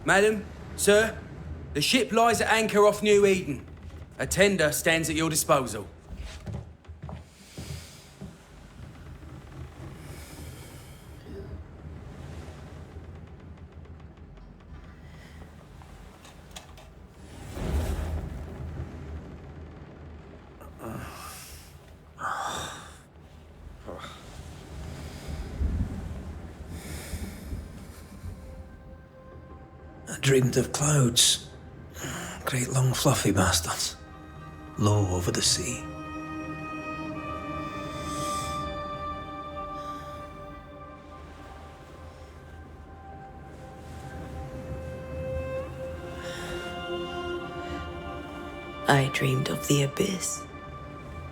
Madam, sir, the ship lies at anchor off New Eden. A tender stands at your disposal. I dreamed of clouds. Great long fluffy bastards. Low over the sea. I dreamed of the abyss,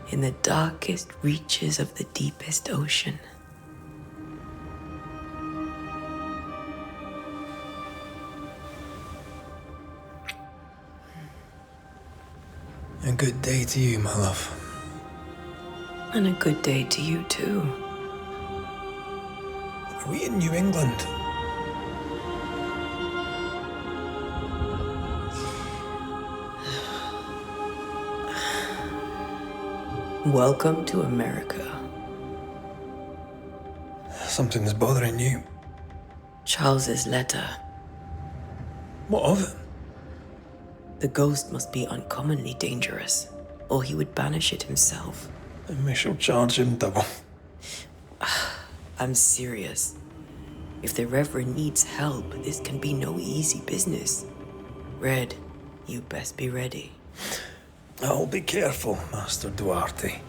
in the darkest reaches of the deepest ocean. A good day to you, my love. And a good day to you, too. Are we in New England? Welcome to America. Something's bothering you. Charles's letter. What of it? The ghost must be uncommonly dangerous, or he would banish it himself. And we shall charge him double. I'm serious. If the Reverend needs help, this can be no easy business. Red, you best be ready. I'll be careful, Master Duarte.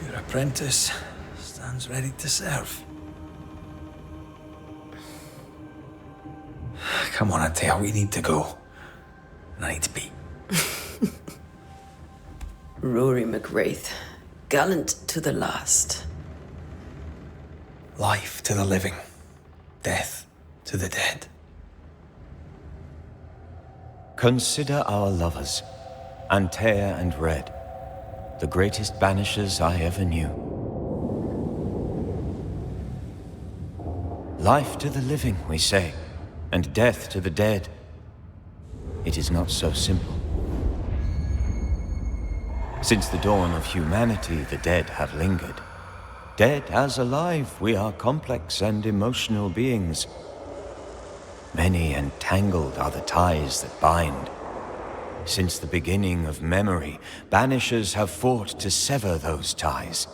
Your apprentice stands ready to serve. Come on, Atea, we need to go. And I need to be. Rory McWraith, gallant to the last. Life to the living, death to the dead. Consider our lovers, Antea and Red, the greatest banishers I ever knew. Life to the living, we say, and death to the dead. It is not so simple. Since the dawn of humanity, the dead have lingered. Dead as alive, we are complex and emotional beings. Many and tangled are the ties that bind. Since the beginning of memory, banishers have fought to sever those ties.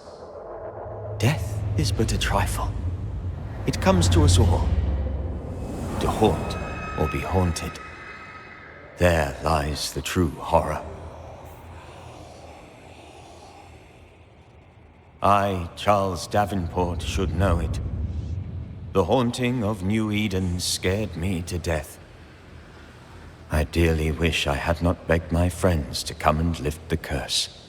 Death is but a trifle. It comes to us all. To haunt or be haunted. There lies the true horror. I, Charles Davenport, should know it. The haunting of New Eden scared me to death. I dearly wish I had not begged my friends to come and lift the curse.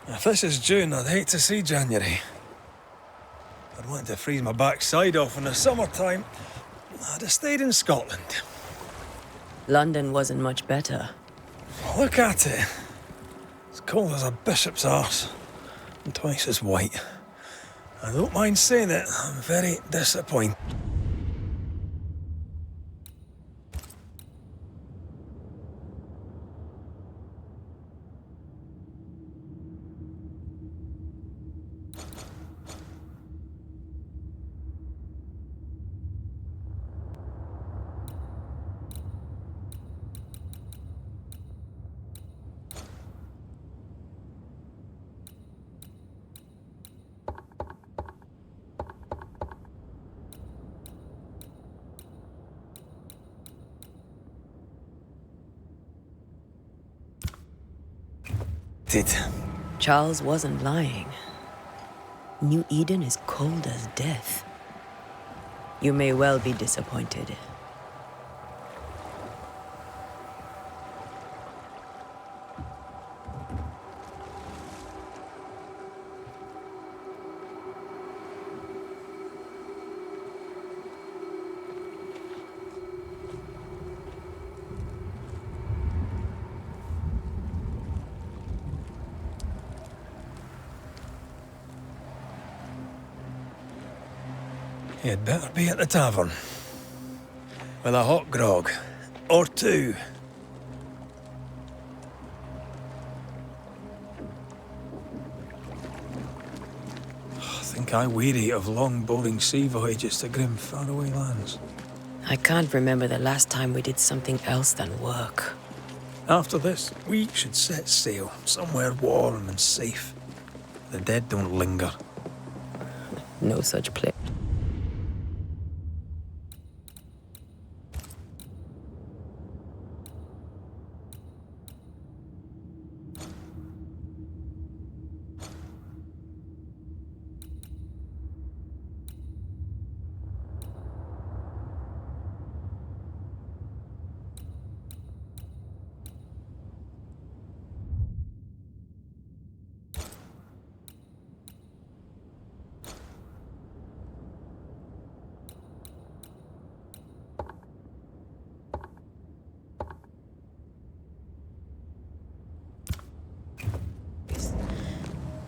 If this is June, I'd hate to see January. I'd want to freeze my backside off in the summertime. I'd have stayed in Scotland. London wasn't much better. Look at it. It's cold as a bishop's arse. And twice as white. I don't mind saying it, I'm very disappointed. Charles wasn't lying. New Eden is cold as death. You may well be disappointed. You'd better be at the tavern. With a hot grog. Or two. I think I weary of long, boring sea voyages to grim, faraway lands. I can't remember the last time we did something else than work. After this, we should set sail somewhere warm and safe. The dead don't linger. No such place.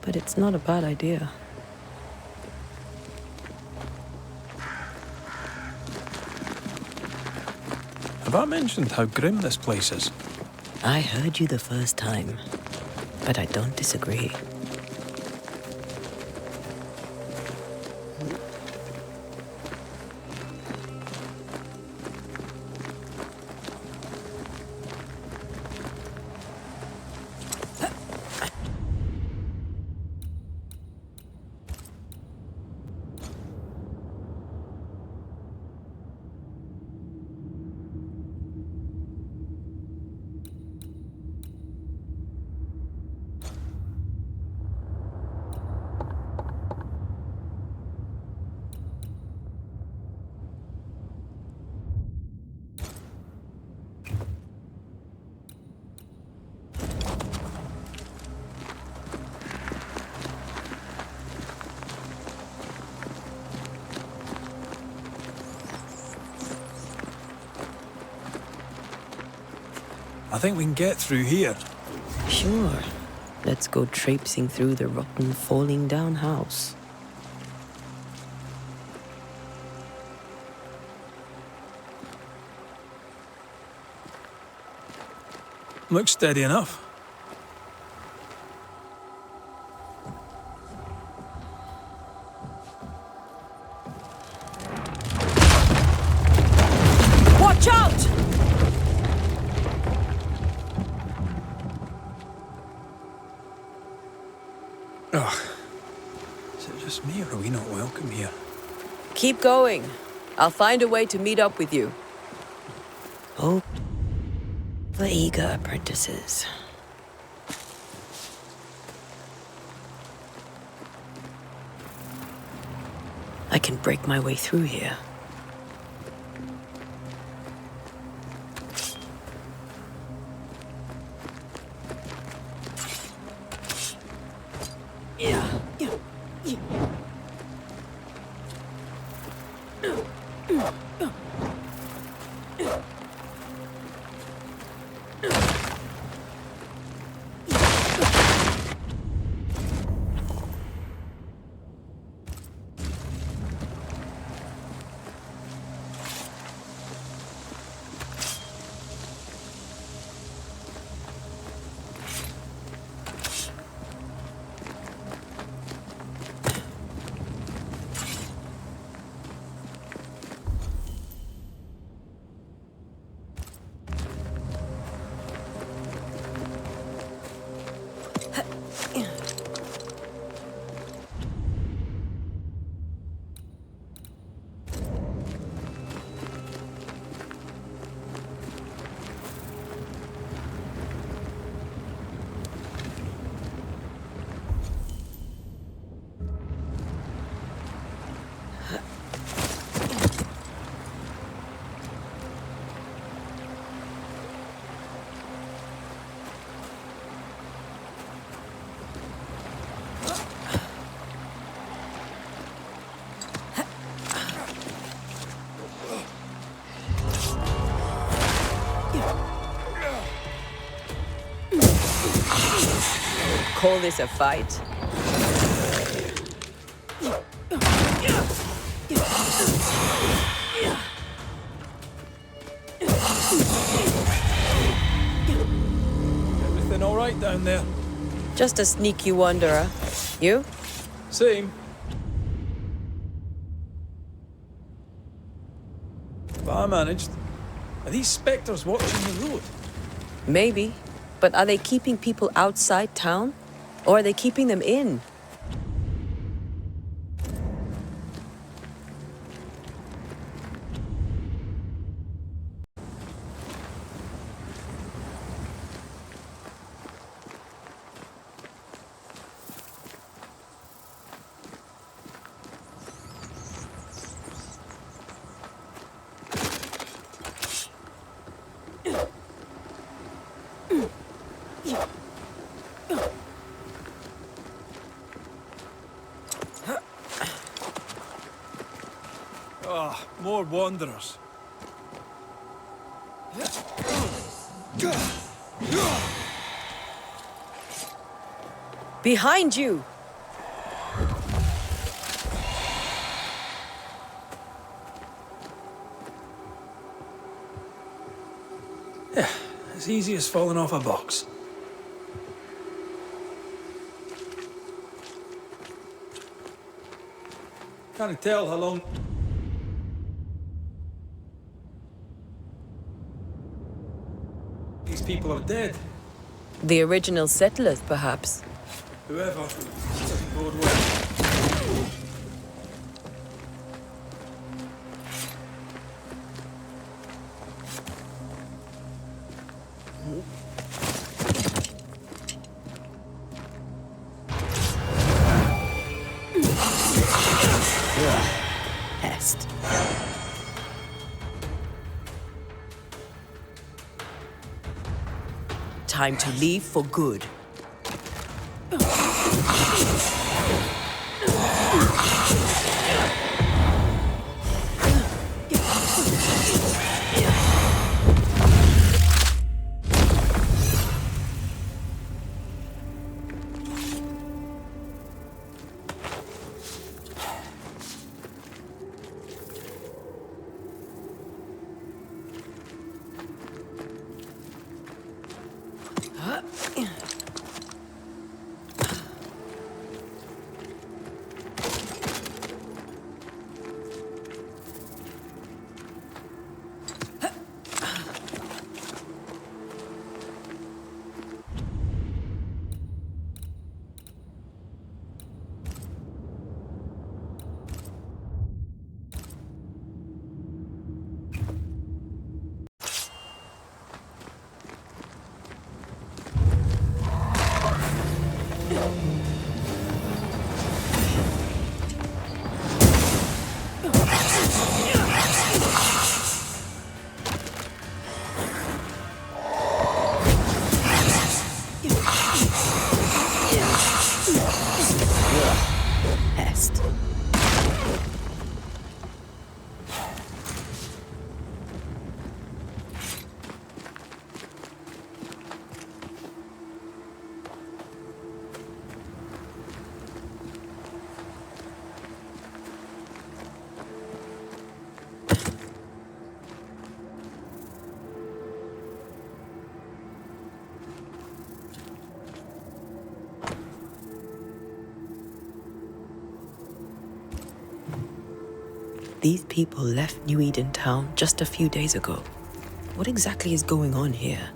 But it's not a bad idea. Have I mentioned how grim this place is? I heard you the first time, but I don't disagree. I think we can get through here. Sure. Let's go traipsing through the rotten, falling down house. Looks steady enough. Watch out! Ugh. Is it just me, or are we not welcome here? Keep going. I'll find a way to meet up with you. Oh, the eager apprentices. I can break my way through here. Call this a fight? right down there. Just a sneaky wanderer. You? Same. But I managed. Are these spectres watching the road? Maybe. But are they keeping people outside town? Or are they keeping them in? Ah, more wanderers. Behind you! Yeah, as easy as falling off a box. Can't tell how long... these people are dead. The original settlers, perhaps. Whoever doesn't bode well. Pest. Time to leave for good. Pest. These people left New Eden Town just a few days ago. What exactly is going on here?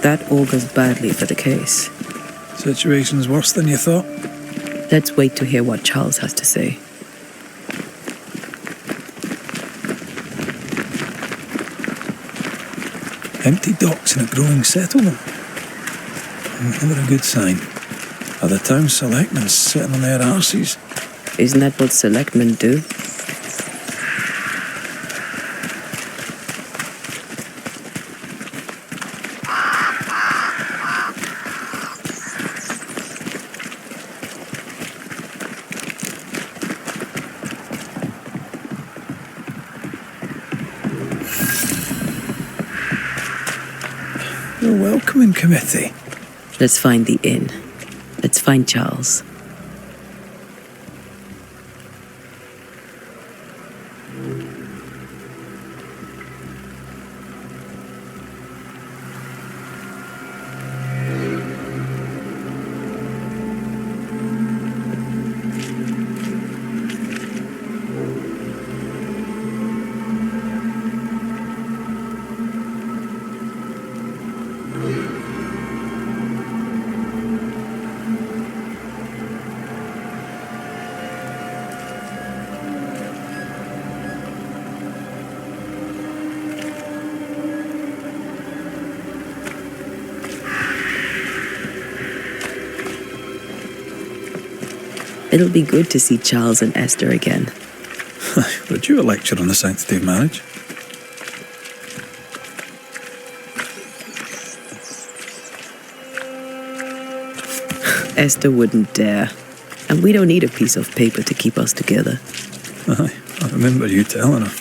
That augurs badly for the case. Situation's worse than you thought? Let's wait to hear what Charles has to say. Empty docks in a growing settlement. Never a good sign. Are the town selectmen sitting on their arses? Isn't that what selectmen do? The welcoming committee. Let's find the inn. Let's find Charles. It'll be good to see Charles and Esther again. Would you a lecture on the sanctity of marriage? Esther wouldn't dare. And we don't need a piece of paper to keep us together. Aye, I remember you telling her.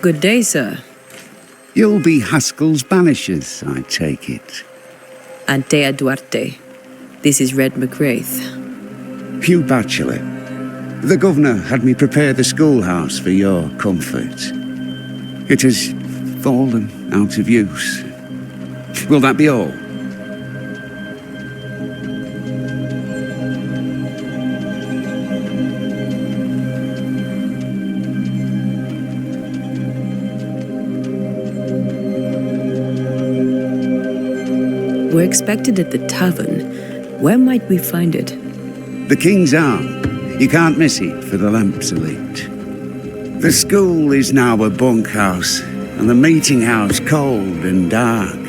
Good day, sir. You'll be Haskell's Banishers, I take it. Antea Duarte. This is Red McGrath. Hugh Batchelor. The governor had me prepare the schoolhouse for your comfort. It has fallen out of use. Will that be all? We're expected at the tavern. Where might we find it? The King's Arm. You can't miss it, for the lamps are lit. The school is now a bunkhouse, and the meeting house cold and dark.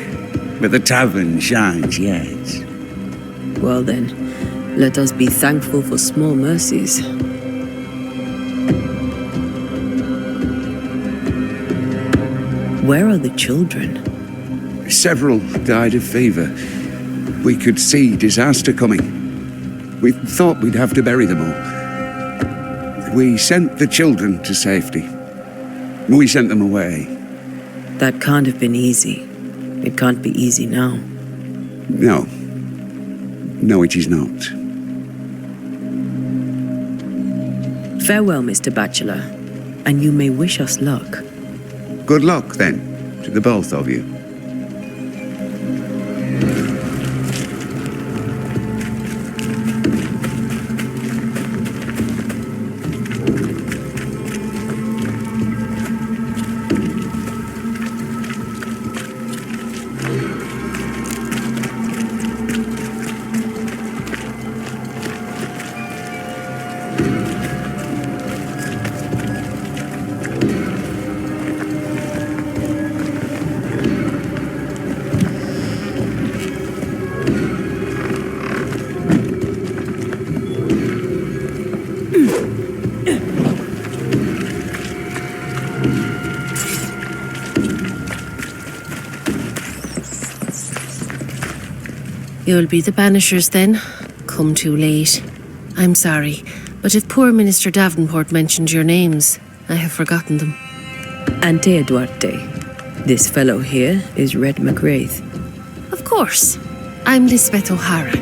But the tavern shines yet. Well then, let us be thankful for small mercies. Where are the children? Several died of fever. We could see disaster coming. We thought we'd have to bury them all. We sent the children to safety. We sent them away. That can't have been easy. It can't be easy now. No. No, it is not. Farewell, Mr. Batchelor, and you may wish us luck. Good luck, then, to the both of you. You'll be the Banishers then? Come too late. I'm sorry, but if poor Minister Davenport mentioned your names, I have forgotten them. Antea Duarte. This fellow here is Red McGrath. Of course. I'm Lisbeth O'Hara.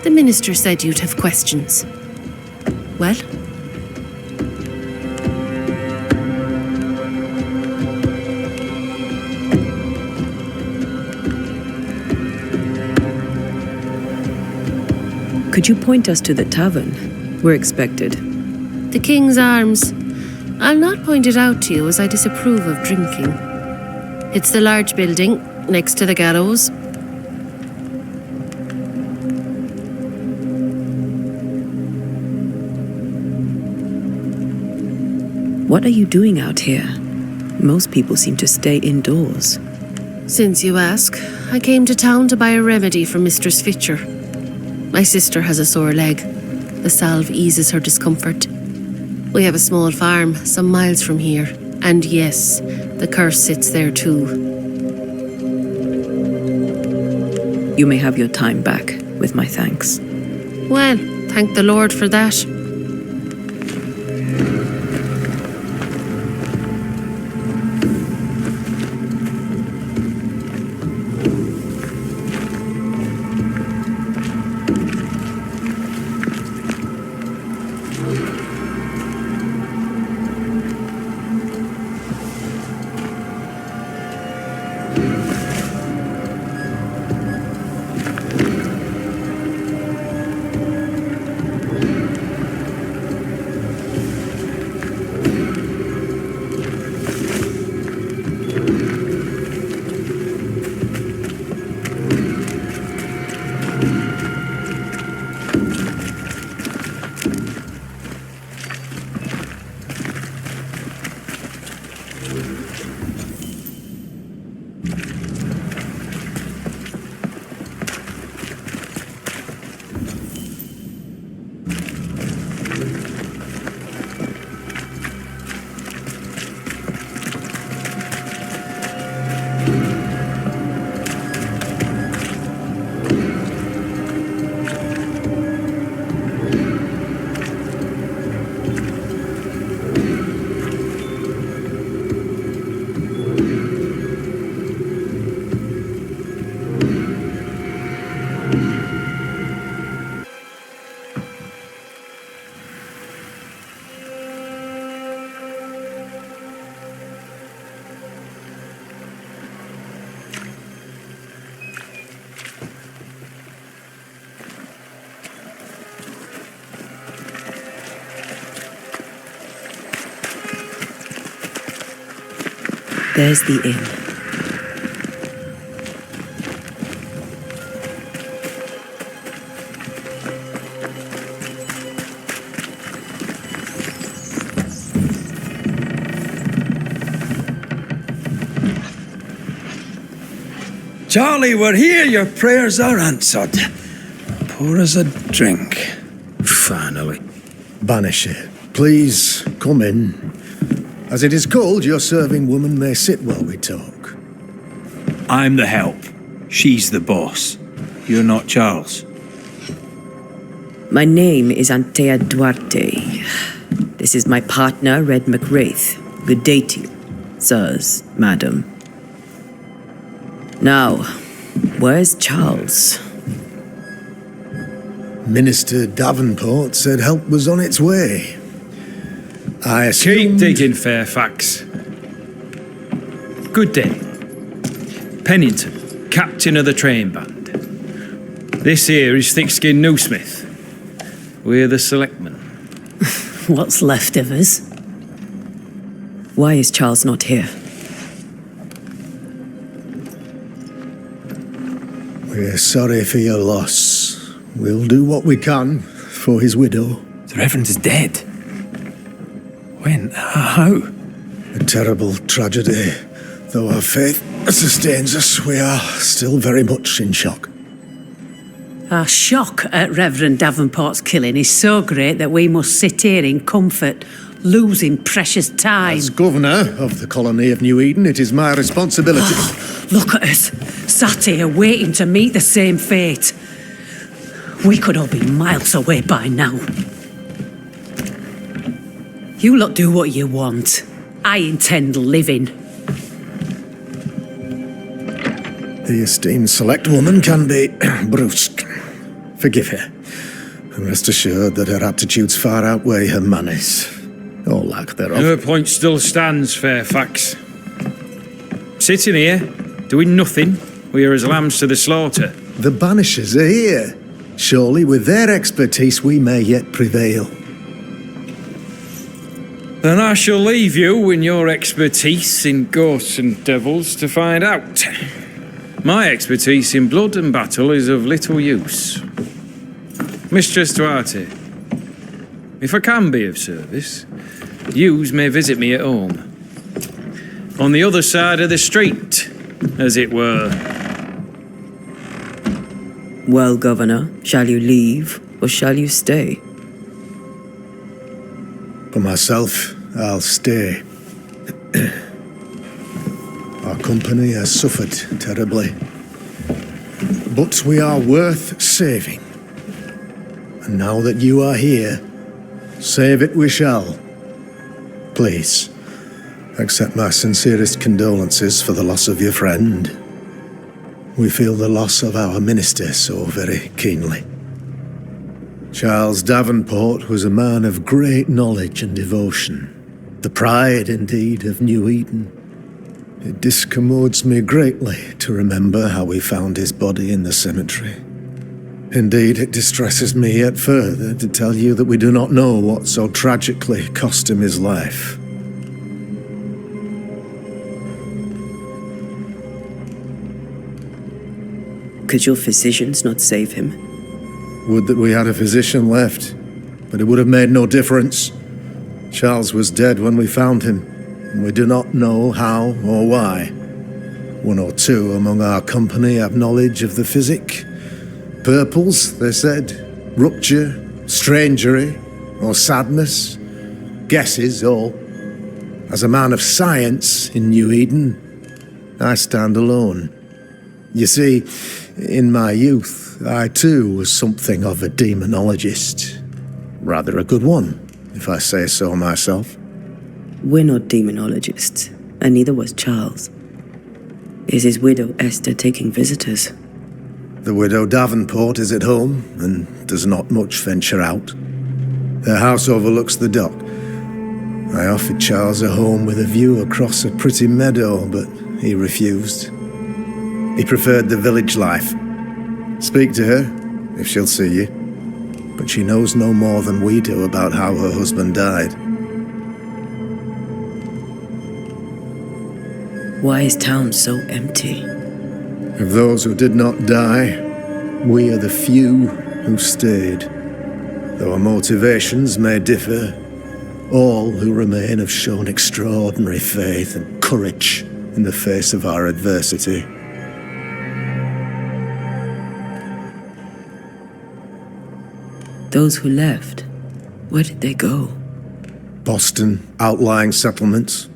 The Minister said you'd have questions. Well? Could you point us to the tavern? We're expected. The King's Arms. I'll not point it out to you as I disapprove of drinking. It's the large building next to the gallows, What are you doing out here? Most people seem to stay indoors. Since you ask, I came to town to buy a remedy for Mistress Fitcher. My sister has a sore leg. The salve eases her discomfort. We have a small farm some miles from here. And yes, the curse sits there too. You may have your time back, with my thanks. Well, thank the Lord for that. There's the inn. Charlie, we're here. Your prayers are answered. Pour us a drink. Finally. Banisher, please come in. As it is called, your serving woman may sit while we talk. I'm the help. She's the boss. You're not Charles. My name is Antea Duarte. This is my partner, Red McWraith. Good day to you, sirs, madam. Now, where's Charles? Minister Davenport said help was on its way. I assumed... Keep digging, Fairfax. Good day. Pennington, captain of the train band. This here is Thick-Skinned Newsmith. We're the selectmen. What's left of us? Why is Charles not here? We're sorry for your loss. We'll do what we can for his widow. The Reverend is dead. When? How? A terrible tragedy. Though our faith sustains us, we are still very much in shock. Our shock at Reverend Davenport's killing is so great that we must sit here in comfort, losing precious time. As governor of the colony of New Eden, it is my responsibility. Look at us, sat here waiting to meet the same fate. We could all be miles away by now. You lot do what you want. I intend living. The esteemed select woman can be brusque. Forgive her. And rest assured that her aptitudes far outweigh her manners. Or lack thereof. Her point still stands, Fairfax. Sitting here, doing nothing, we are as lambs to the slaughter. The Banishers are here. Surely with their expertise we may yet prevail. Then I shall leave you in your expertise in ghosts and devils to find out. My expertise in blood and battle is of little use. Mistress Duarte, if I can be of service, Yous may visit me at home. On the other side of the street, as it were. Well, Governor, shall you leave or shall you stay? For myself, I'll stay. Our company has suffered terribly. But we are worth saving. And now that you are here, save it we shall. Please, accept my sincerest condolences for the loss of your friend. We feel the loss of our minister so very keenly. Charles Davenport was a man of great knowledge and devotion, the pride, indeed, of New Eden. It discommodes me greatly to remember how we found his body in the cemetery. Indeed, it distresses me yet further to tell you that we do not know what so tragically cost him his life. Could your physicians not save him? Would that we had a physician left, but it would have made no difference. Charles was dead when we found him, and we do not know how or why. One or two among our company have knowledge of the physic. Purples, they said, rupture, strangery, or sadness. Guesses, all. As a man of science in New Eden, I stand alone. You see, in my youth, I too was something of a demonologist. Rather a good one, if I say so myself. We're not demonologists, and neither was Charles. Is his widow Esther taking visitors? The widow Davenport is at home, and does not much venture out. Their house overlooks the dock. I offered Charles a home with a view across a pretty meadow, but he refused. He preferred the village life. Speak to her, if she'll see you. But she knows no more than we do about how her husband died. Why is town so empty? Of those who did not die, we are the few who stayed. Though our motivations may differ, all who remain have shown extraordinary faith and courage in the face of our adversity. Those who left, where did they go? Boston, outlying settlements.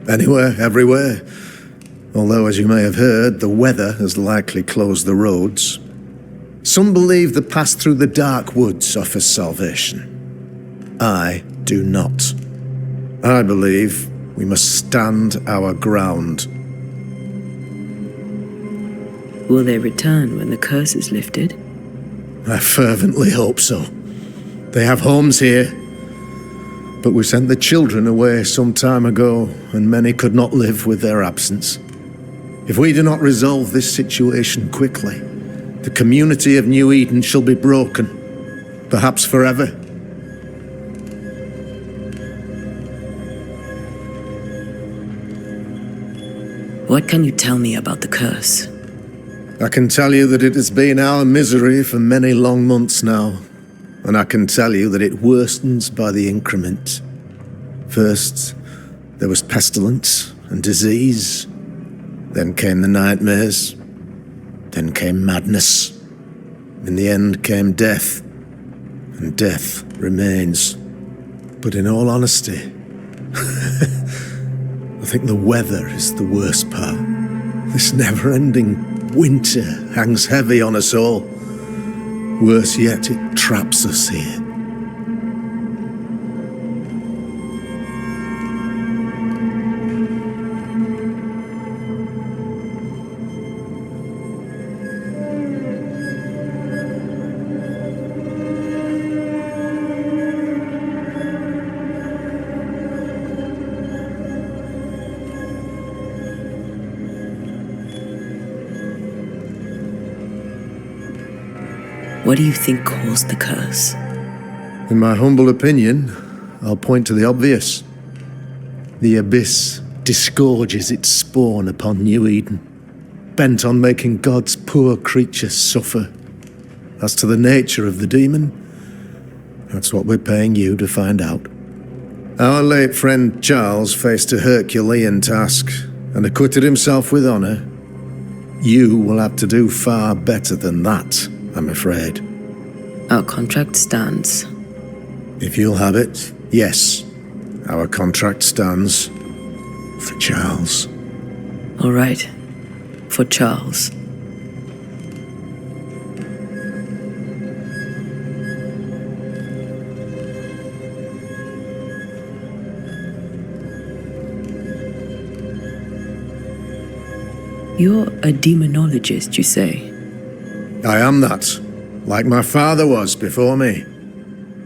Anywhere, everywhere. Although, as you may have heard, the weather has likely closed the roads. Some believe the path through the dark woods offers salvation. I do not. I believe we must stand our ground. Will they return when the curse is lifted? I fervently hope so. They have homes here. But we sent the children away some time ago, and many could not live with their absence. If we do not resolve this situation quickly, the community of New Eden shall be broken, perhaps forever. What can you tell me about the curse? I can tell you that it has been our misery for many long months now, and I can tell you that it worstens by the increment. First, there was pestilence and disease. Then came the nightmares. Then came madness. In the end came death. And death remains. But in all honesty, I think the weather is the worst part. This never-ending winter hangs heavy on us all. Worse yet, it traps us here. What do you think caused the curse? In my humble opinion, I'll point to the obvious. The abyss disgorges its spawn upon New Eden, bent on making God's poor creatures suffer. As to the nature of the demon, that's what we're paying you to find out. Our late friend Charles faced a Herculean task and acquitted himself with honour. You will have to do far better than that, I'm afraid. Our contract stands. If you'll have it, yes. Our contract stands for Charles. All right. For Charles. You're a demonologist, you say? I am that, like my father was before me.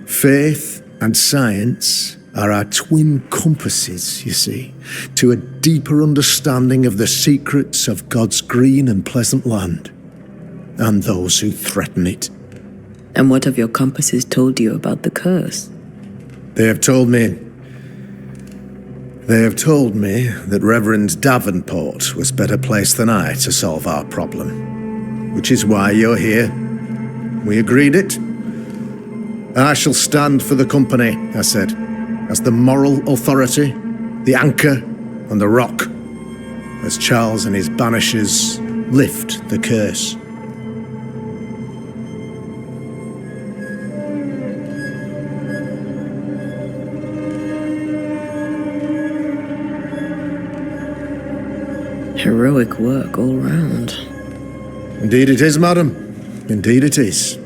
Faith and science are our twin compasses, you see, to a deeper understanding of the secrets of God's green and pleasant land, and those who threaten it. And what have your compasses told you about the curse? They have told me that Reverend Davenport was better placed than I to solve our problem, which is why you're here. We agreed it. I shall stand for the company, I said, as the moral authority, the anchor, and the rock, as Charles and his Banishers lift the curse. Heroic work all round. Indeed it is, madam. Indeed it is.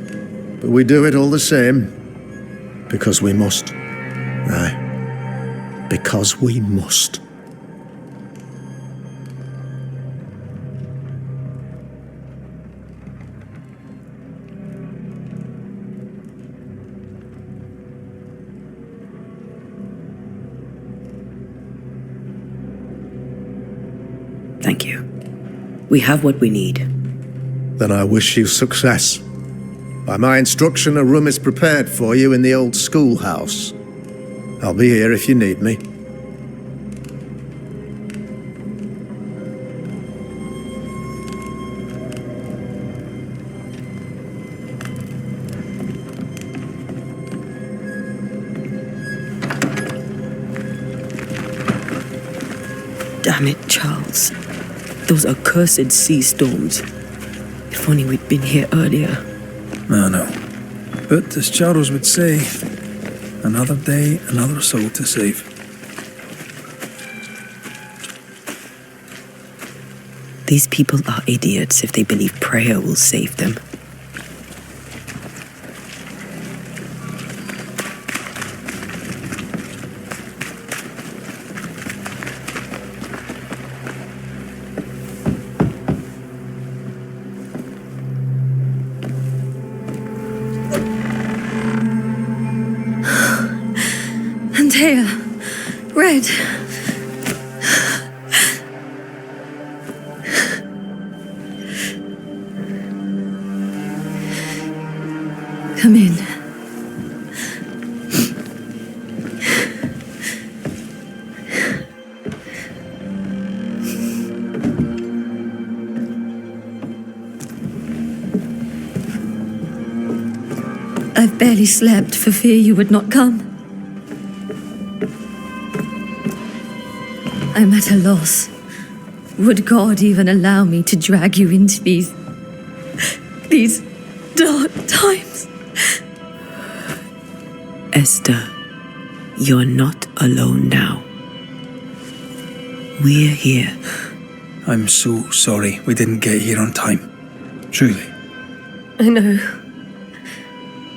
But we do it all the same. Because we must. Aye. Because we must. Thank you. We have what we need. Then I wish you success. By my instruction, a room is prepared for you in the old schoolhouse. I'll be here if you need me. Damn it, Charles. Those accursed sea storms. If only we'd been here earlier. I know. But as Charles would say, another day, another soul to save. These people are idiots if they believe prayer will save them. Antea, Red. Come in. I've barely slept for fear you would not come. I'm at a loss. Would God even allow me to drag you into these dark times? Esther, you're not alone now. We're here. I'm so sorry we didn't get here on time. Truly. I know.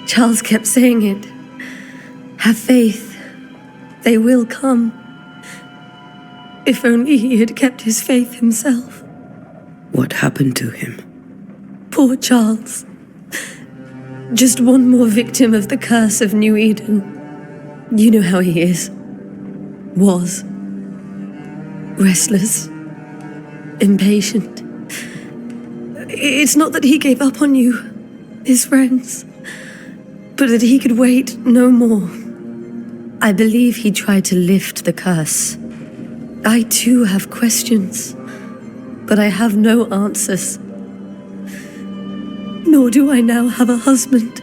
Charles kept saying it. Have faith. They will come. If only he had kept his faith himself. What happened to him? Poor Charles. Just one more victim of the curse of New Eden. You know how he is. Was. Restless. Impatient. It's not that he gave up on you, his friends, but that he could wait no more. I believe he tried to lift the curse. I too have questions, but I have no answers. Nor do I now have a husband.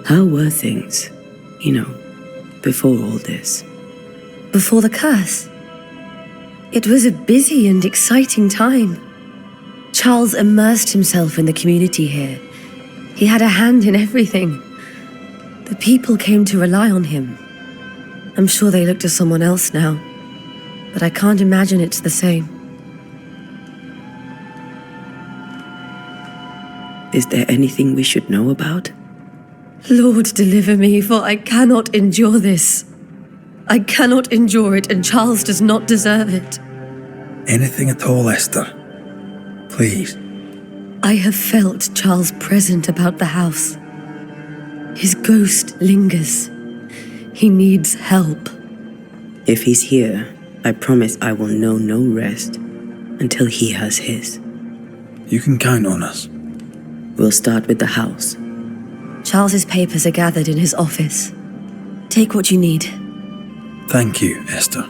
How were things, before all this? Before the curse. It was a busy and exciting time. Charles immersed himself in the community here. He had a hand in everything. The people came to rely on him. I'm sure they look to someone else now, but I can't imagine it's the same. Is there anything we should know about? Lord, deliver me, for I cannot endure this. I cannot endure it, and Charles does not deserve it. Anything at all, Esther. Please. I have felt Charles present about the house. His ghost lingers. He needs help. If he's here, I promise I will know no rest until he has his. You can count on us. We'll start with the house. Charles's papers are gathered in his office. Take what you need. Thank you, Esther.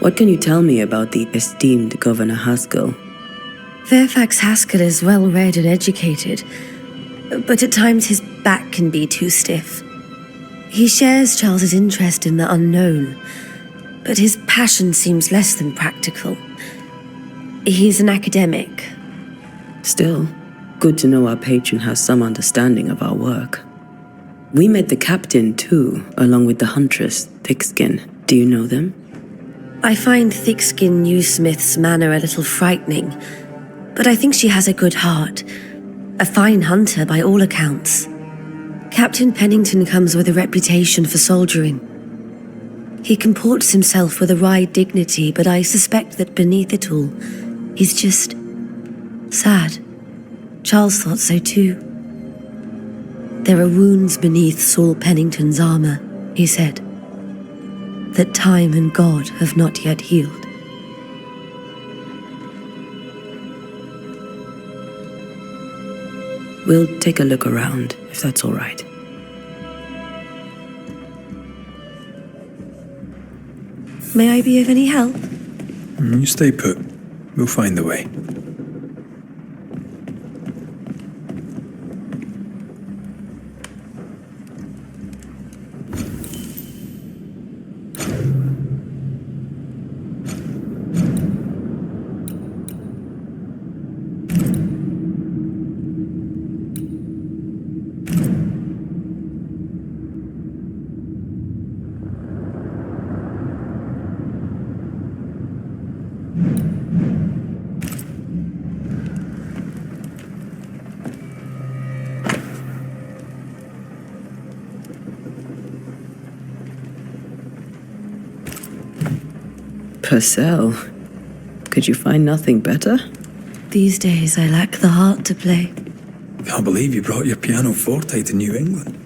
What can you tell me about the esteemed Governor Haskell? Fairfax Haskell is well-read and educated, but at times his back can be too stiff. He shares Charles's interest in the unknown, but his passion seems less than practical. He's an academic. Still, good to know our patron has some understanding of our work. We met the captain, too, along with the huntress, Thickskin. Do you know them? I find Thickskin Newsmith's manner a little frightening, but I think she has a good heart. A fine hunter by all accounts. Captain Pennington comes with a reputation for soldiering. He comports himself with a wry dignity, but I suspect that beneath it all, he's just sad. Charles thought so too. There are wounds beneath Saul Pennington's armor, he said, that time and God have not yet healed. We'll take a look around, if that's all right. May I be of any help? You stay put. We'll find the way. Purcell, could you find nothing better? These days I lack the heart to play. Can't believe you brought your pianoforte to New England.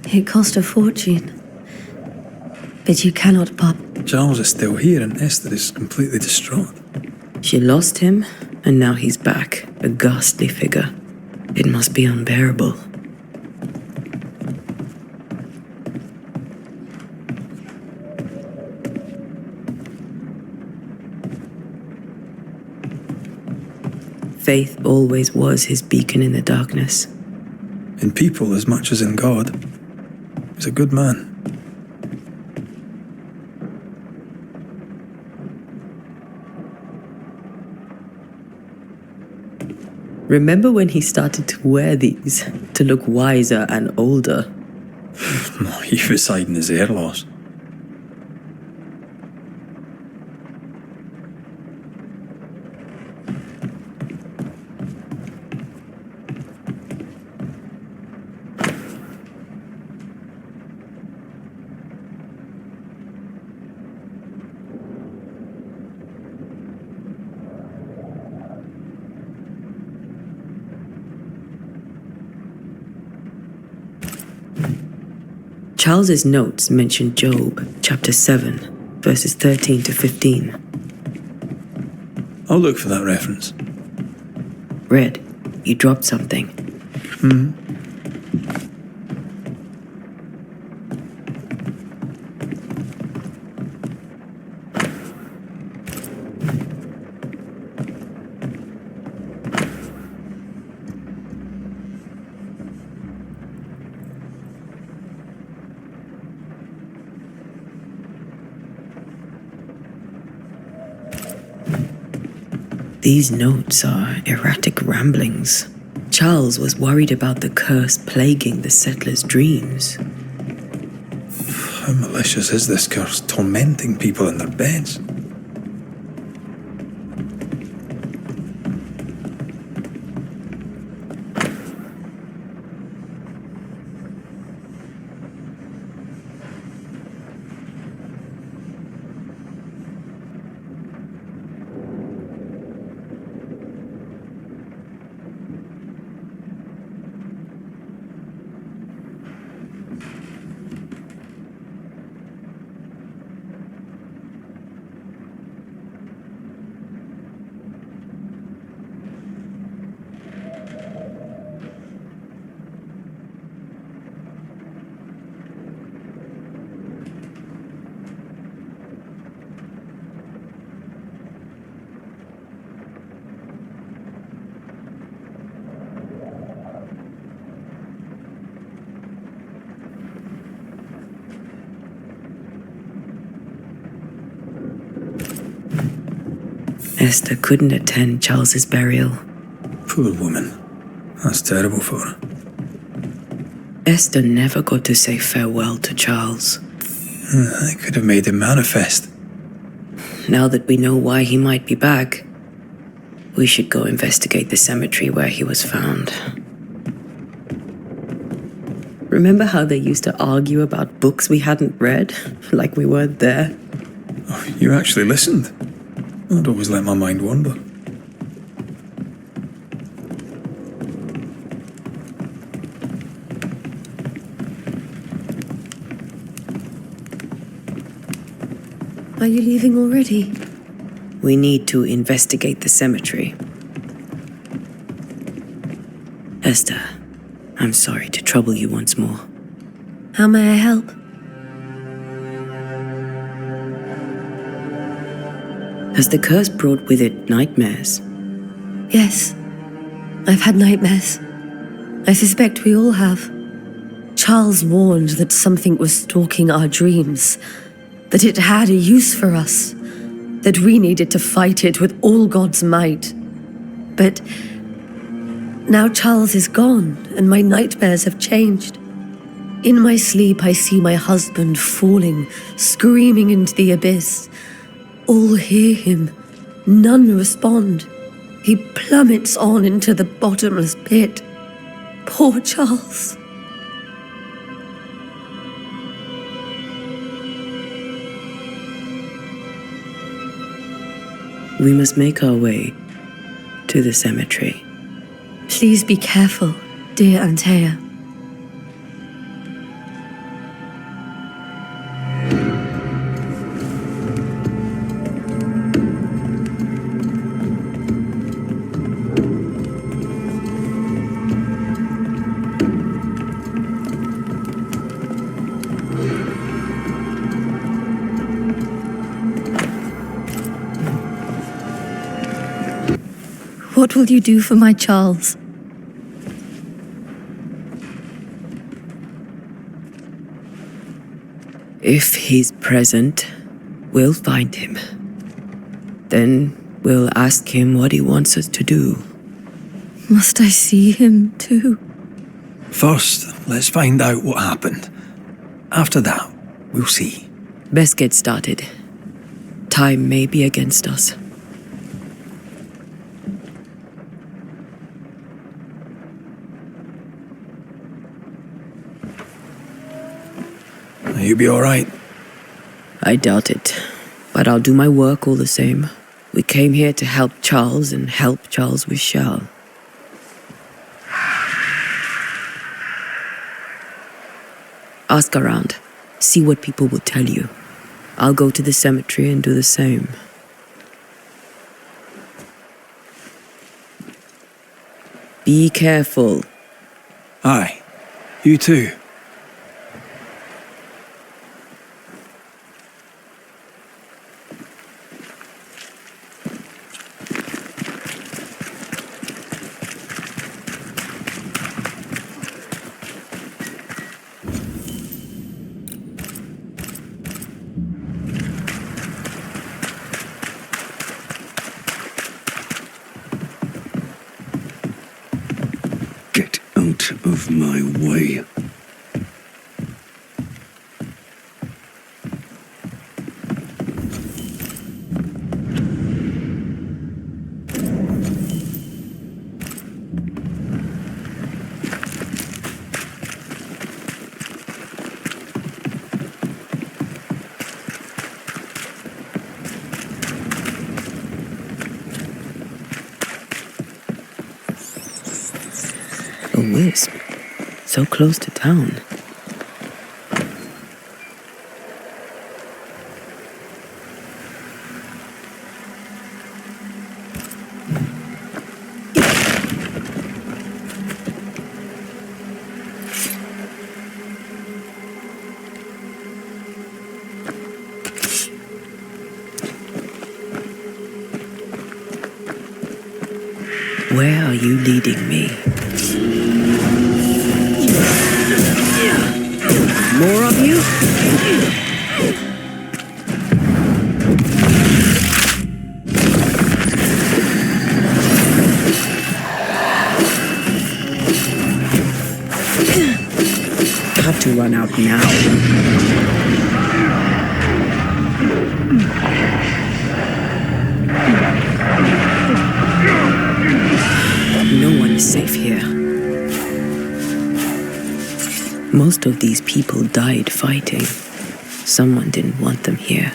It cost a fortune. But you cannot pop. Charles is still here and Esther is completely distraught. She lost him, and now he's back, a ghastly figure. It must be unbearable. Faith always was his beacon in the darkness. In people as much as in God. He's a good man. Remember when he started to wear these to look wiser and older? He was hiding his hair loss. Charles's notes mention Job, chapter 7, verses 13 to 15. I'll look for that reference. Red, you dropped something. These notes are erratic ramblings. Charles was worried about the curse plaguing the settlers' dreams. How malicious is this curse, tormenting people in their beds? Esther couldn't attend Charles's burial. Poor woman. That's terrible for her. Esther never got to say farewell to Charles. I could have made him manifest. Now that we know why he might be back, we should go investigate the cemetery where he was found. Remember how they used to argue about books we hadn't read? Like we weren't there? Oh, you actually listened? I'd always let my mind wander. Are you leaving already? We need to investigate the cemetery. Esther, I'm sorry to trouble you once more. How may I help? Has the curse brought with it nightmares? Yes. I've had nightmares. I suspect we all have. Charles warned that something was stalking our dreams, that it had a use for us, that we needed to fight it with all God's might. But now Charles is gone, and my nightmares have changed. In my sleep, I see my husband falling, screaming into the abyss. All hear him. None respond. He plummets on into the bottomless pit. Poor Charles. We must make our way to the cemetery. Please be careful, dear Antea. What will you do for my Charles? If he's present, we'll find him. Then we'll ask him what he wants us to do. Must I see him too? First, let's find out what happened. After that, we'll see. Best get started. Time may be against us. You'll be all right. I doubt it, but I'll do my work all the same. We came here to help Charles, and help Charles we shall. Ask around. See what people will tell you. I'll go to the cemetery and do the same. Be careful. Aye. You too. out of my way. A wisp, so close to town. Where are you leading me? More of you? Got to run out now. No one is safe here. Most of these people died fighting. Someone didn't want them here.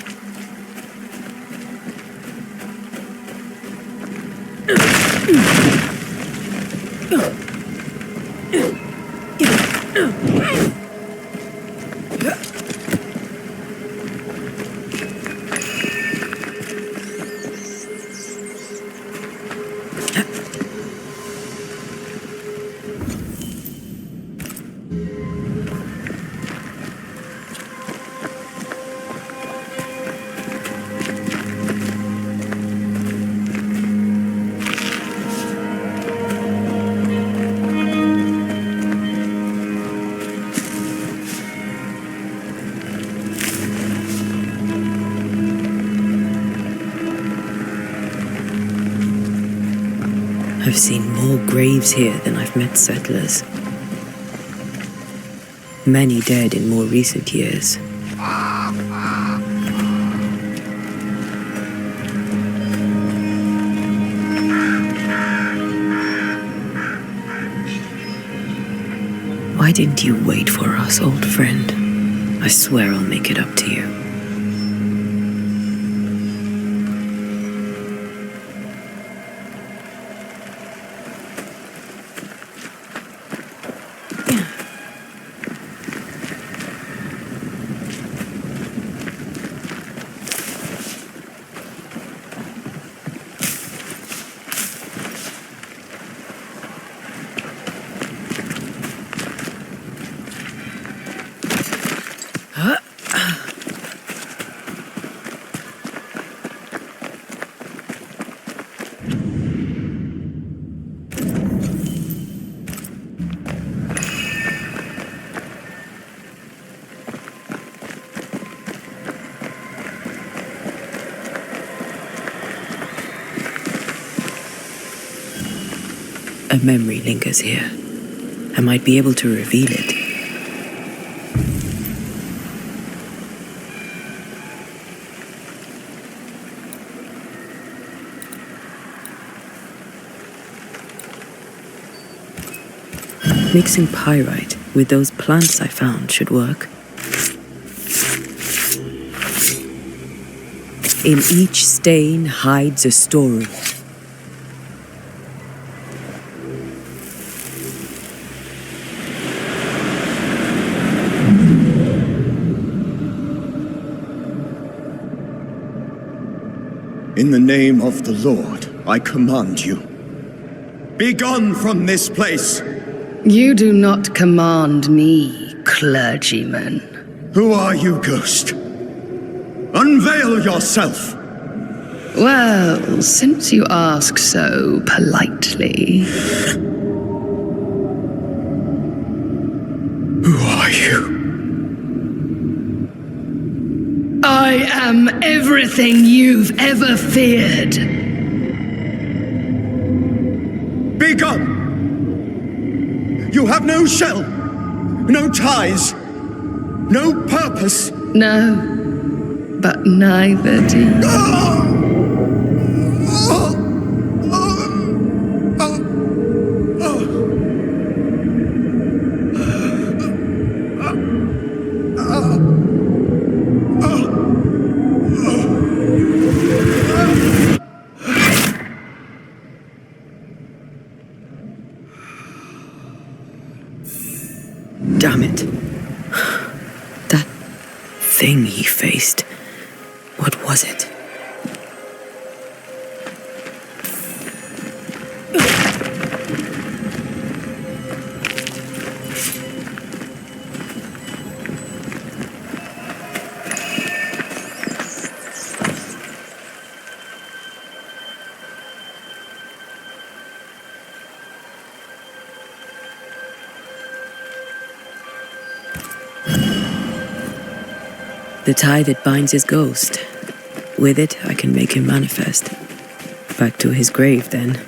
I've seen more graves here than I've met settlers. Many dead in more recent years. Why didn't you wait for us, old friend? I swear I'll make it up to you. A memory lingers here. I might be able to reveal it. Mixing pyrite with those plants I found should work. In each stain hides a story. In the name of the Lord, I command you. Be gone from this place! You do not command me, clergyman. Who are you, ghost? Unveil yourself! Well, since you ask so politely... Who are you? I am everything you've ever feared. Be gone! You have no shell, no ties, no purpose. No, but neither do you. Damn it. That thing he faced. What was it? The tie that binds his ghost. With it, I can make him manifest. Back to his grave, then.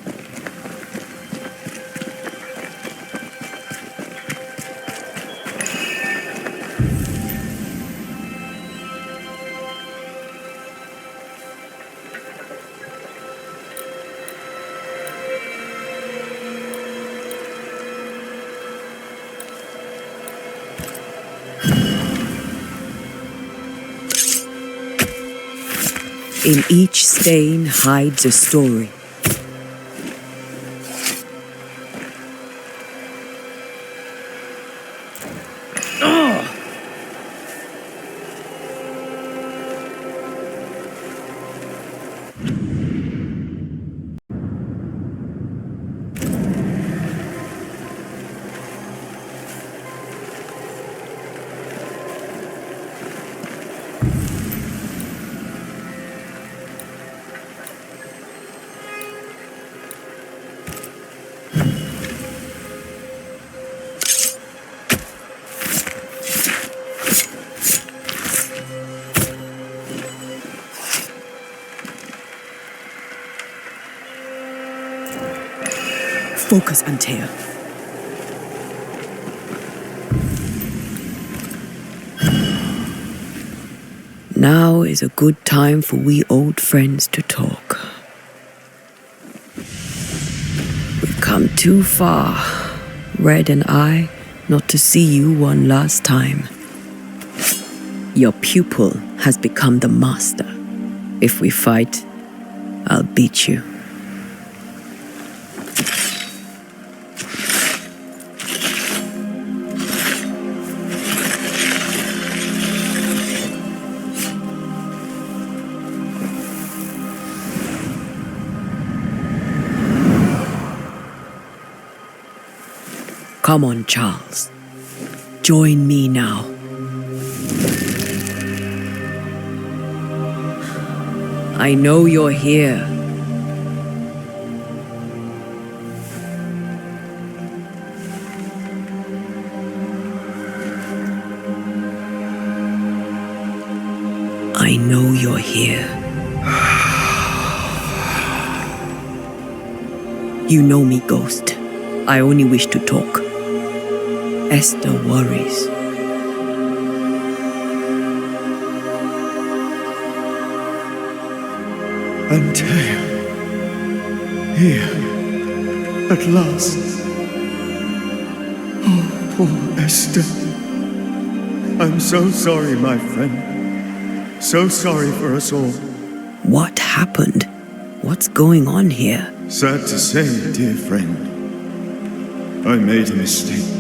In each stain hides a story. Focus, Antea. Now is a good time for we old friends to talk. We've come too far, Red and I, not to see you one last time. Your pupil has become the master. If we fight, I'll beat you. Come on, Charles. Join me now. I know you're here. I know you're here. You know me, Ghost. I only wish to talk. Esther worries. Antea, here, at last. Oh, poor Esther. I'm so sorry, my friend. So sorry for us all. What happened? What's going on here? Sad to say, dear friend, I made a mistake,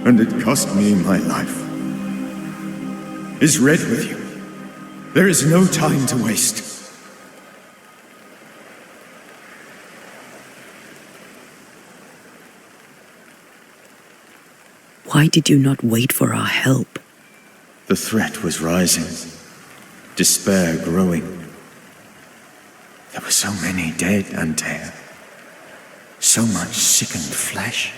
and it cost me my life. Is Red with you? There is no time to waste. Why did you not wait for our help? The threat was rising, despair growing. There were so many dead, Antea. So much sickened flesh.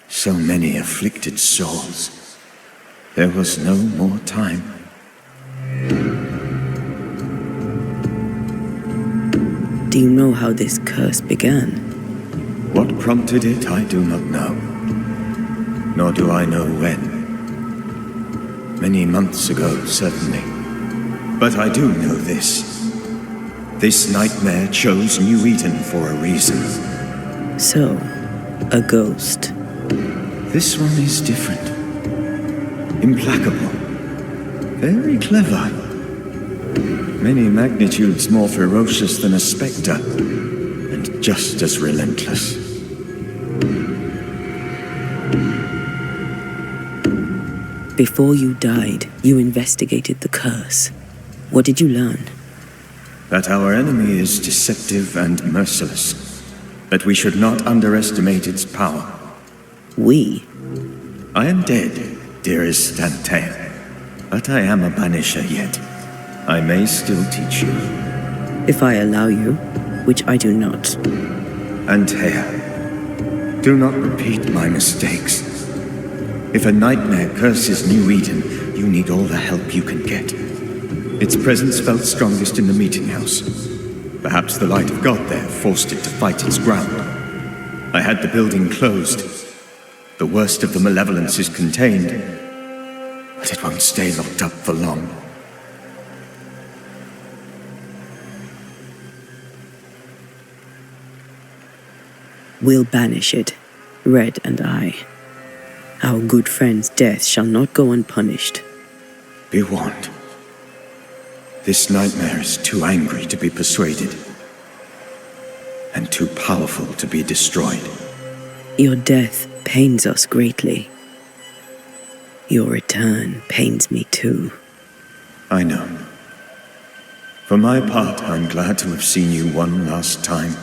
So many afflicted souls. There was no more time. Do you know how this curse began? What prompted it, I do not know. Nor do I know when. Many months ago, certainly. But I do know this. This nightmare chose New Eden for a reason. So, a ghost. This one is different. Implacable. Very clever. Many magnitudes more ferocious than a spectre, and just as relentless. Before you died, you investigated the curse. What did you learn? That our enemy is deceptive and merciless. That we should not underestimate its power. We? I am dead, dearest Antea. But I am a Banisher yet. I may still teach you. If I allow you, which I do not. Antea, do not repeat my mistakes. If a nightmare curses New Eden, you need all the help you can get. Its presence felt strongest in the meeting house. Perhaps the light of God there forced it to fight its ground. I had the building closed. The worst of the malevolence is contained, but it won't stay locked up for long. We'll banish it, Red and I. Our good friend's death shall not go unpunished. Be warned. This nightmare is too angry to be persuaded, and too powerful to be destroyed. Your death pains us greatly. Your return pains me too. I know. For my part, I'm glad to have seen you one last time.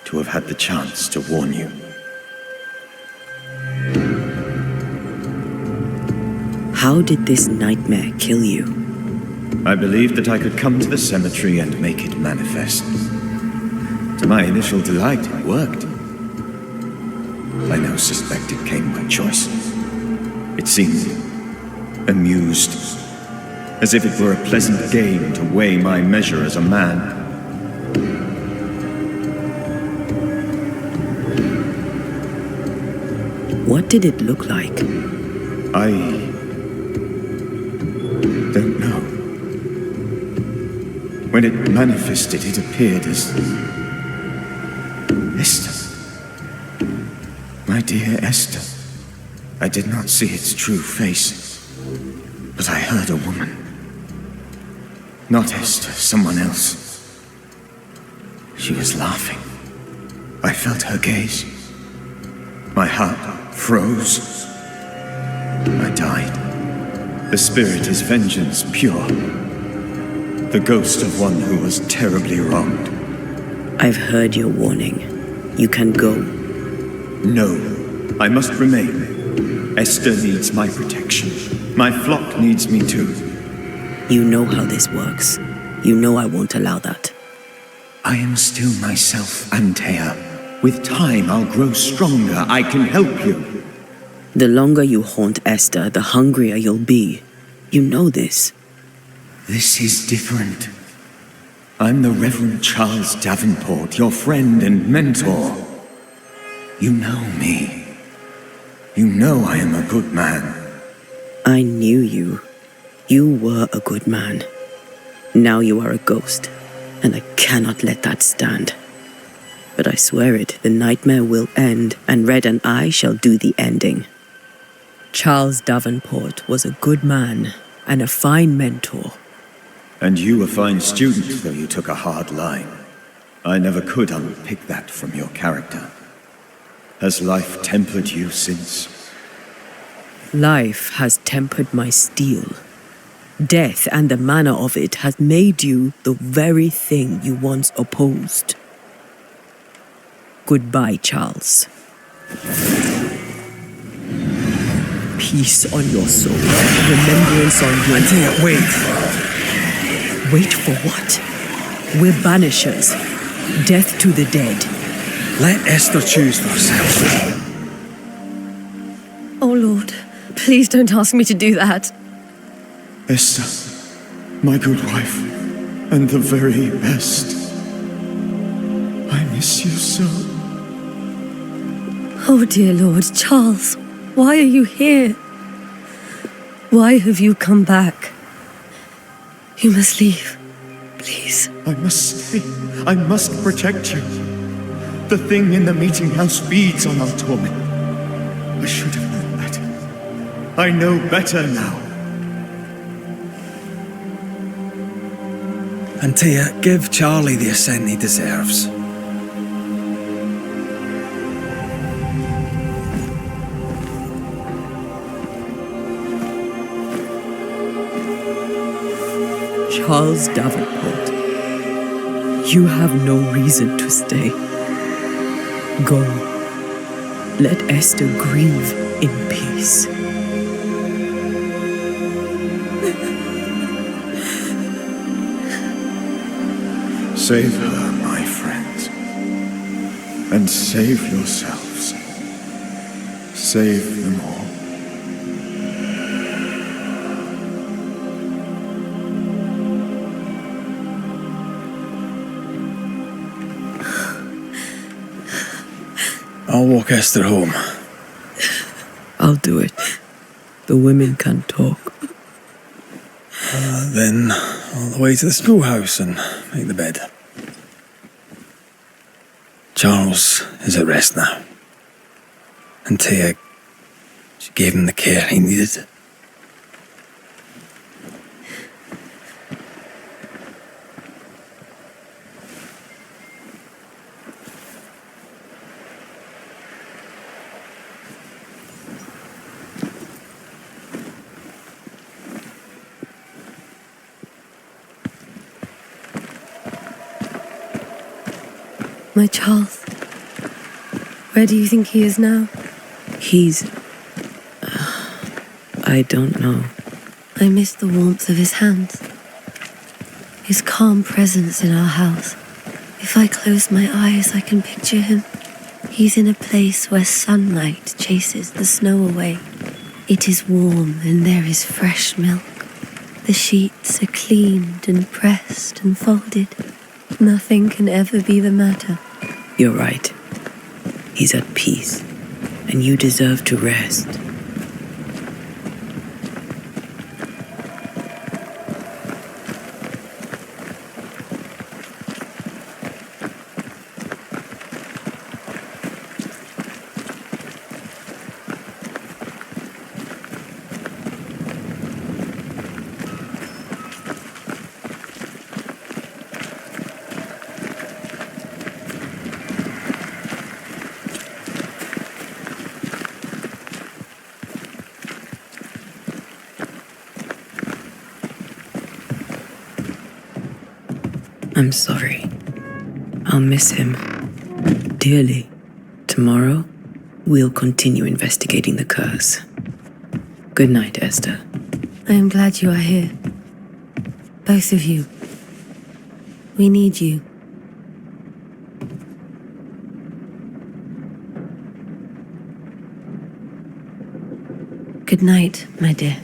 To have had the chance to warn you. How did this nightmare kill you? I believed that I could come to the cemetery and make it manifest. To my initial delight, it worked. I now suspect it came by choice. It seemed amused, as if it were a pleasant game to weigh my measure as a man. What did it look like? I don't know. When it manifested, it appeared as Esther. My dear Esther. I did not see its true face, but I heard a woman. Not Esther, someone else. She was laughing. I felt her gaze. My heart froze. I died. The spirit is vengeance pure. The ghost of one who was terribly wronged. I've heard your warning. You can go. No, I must remain. Esther needs my protection. My flock needs me too. You know how this works. You know I won't allow that. I am still myself, Antea. With time, I'll grow stronger. I can help you. The longer you haunt Esther, the hungrier you'll be. You know this. This is different. I'm the Reverend Charles Davenport, your friend and mentor. You know me. You know I am a good man. I knew you. You were a good man. Now you are a ghost, and I cannot let that stand. But I swear it, the nightmare will end, and Red and I shall do the ending. Charles Davenport was a good man and a fine mentor. And you a fine student, though you took a hard line. I never could unpick that from your character. Has life tempered you since? Life has tempered my steel. Death and the manner of it has made you the very thing you once opposed. Goodbye, Charles. Peace on your soul. Remembrance on your... Antea, wait. Wait for what? We're banishers. Death to the dead. Let Esther choose for herself. Oh, Lord, please don't ask me to do that. Esther, my good wife, and the very best. I miss you so. Oh, dear Lord, Charles, why are you here? Why have you come back? You must leave, please. I must stay. I must protect you. The thing in the meeting house feeds on our torment. I should have known better. I know better now. Antea, give Charlie the ascent he deserves. Charles Davenport, you have no reason to stay. Go. Let Esther grieve in peace. Save her, my friends. And save yourselves. Save them all. I'll walk Esther home. I'll do it. The women can't talk. Then all the way to the schoolhouse and make the bed. Charles is at rest now. Antea, she gave him the care he needed. My Charles, where do you think he is now? He's... I don't know. I miss the warmth of his hands, his calm presence in our house. If I close my eyes, I can picture him. He's in a place where sunlight chases the snow away. It is warm and there is fresh milk. The sheets are cleaned and pressed and folded. Nothing can ever be the matter. You're right. He's at peace, and you deserve to rest. I'm sorry. I'll miss him dearly. Tomorrow, we'll continue investigating the curse. Good night, Esther. I am glad you are here. Both of you. We need you. Good night, my dear.